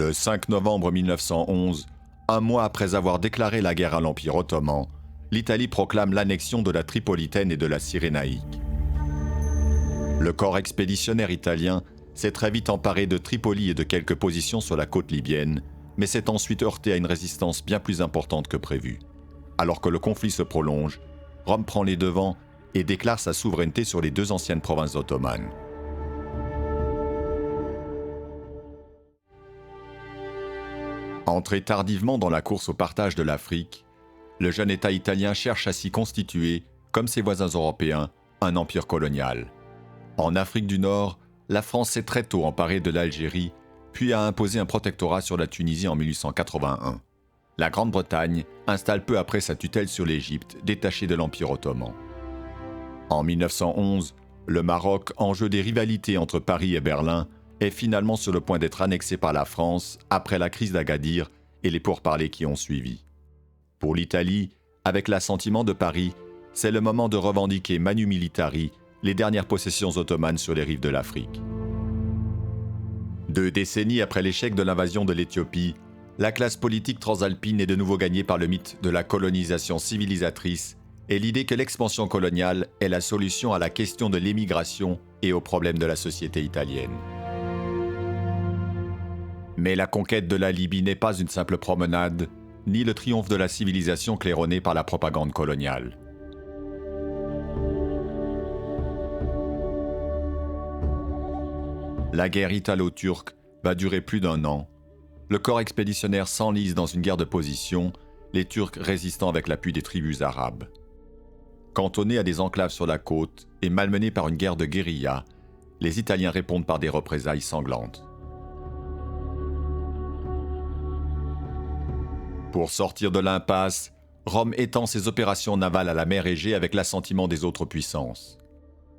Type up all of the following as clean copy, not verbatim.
Le 5 novembre 1911, un mois après avoir déclaré la guerre à l'Empire ottoman, l'Italie proclame l'annexion de la Tripolitaine et de la Cyrénaïque. Le corps expéditionnaire italien s'est très vite emparé de Tripoli et de quelques positions sur la côte libyenne, mais s'est ensuite heurté à une résistance bien plus importante que prévu. Alors que le conflit se prolonge, Rome prend les devants et déclare sa souveraineté sur les deux anciennes provinces ottomanes. Entré tardivement dans la course au partage de l'Afrique, le jeune État italien cherche à s'y constituer, comme ses voisins européens, un empire colonial. En Afrique du Nord, la France s'est très tôt emparée de l'Algérie, puis a imposé un protectorat sur la Tunisie en 1881. La Grande-Bretagne installe peu après sa tutelle sur l'Égypte, détachée de l'Empire ottoman. En 1911, le Maroc, enjeu des rivalités entre Paris et Berlin, est finalement sur le point d'être annexé par la France après la crise d'Agadir et les pourparlers qui ont suivi. Pour l'Italie, avec l'assentiment de Paris, c'est le moment de revendiquer manu militari les dernières possessions ottomanes sur les rives de l'Afrique. 2 décennies après l'échec de l'invasion de l'Éthiopie, la classe politique transalpine est de nouveau gagnée par le mythe de la colonisation civilisatrice et l'idée que l'expansion coloniale est la solution à la question de l'émigration et aux problèmes de la société italienne. Mais la conquête de la Libye n'est pas une simple promenade, ni le triomphe de la civilisation claironné par la propagande coloniale. La guerre italo-turque va durer plus d'1 an. Le corps expéditionnaire s'enlise dans une guerre de position, les Turcs résistant avec l'appui des tribus arabes. Cantonnés à des enclaves sur la côte et malmenés par une guerre de guérilla, les Italiens répondent par des représailles sanglantes. Pour sortir de l'impasse, Rome étend ses opérations navales à la mer Égée avec l'assentiment des autres puissances.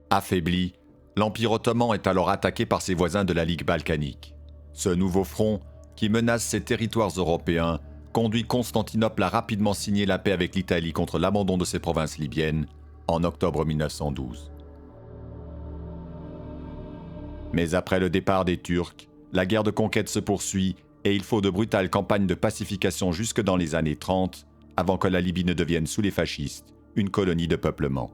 Affaibli, l'Empire ottoman est alors attaqué par ses voisins de la Ligue balkanique. Ce nouveau front, qui menace ses territoires européens, conduit Constantinople à rapidement signer la paix avec l'Italie contre l'abandon de ses provinces libyennes en octobre 1912. Mais après le départ des Turcs, la guerre de conquête se poursuit et il faut de brutales campagnes de pacification jusque dans les années 30 avant que la Libye ne devienne sous les fascistes une colonie de peuplement.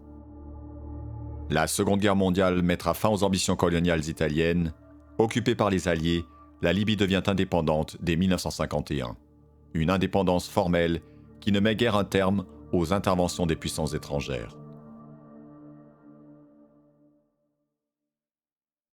La Seconde Guerre mondiale mettra fin aux ambitions coloniales italiennes. Occupée par les Alliés, la Libye devient indépendante dès 1951. Une indépendance formelle qui ne met guère un terme aux interventions des puissances étrangères.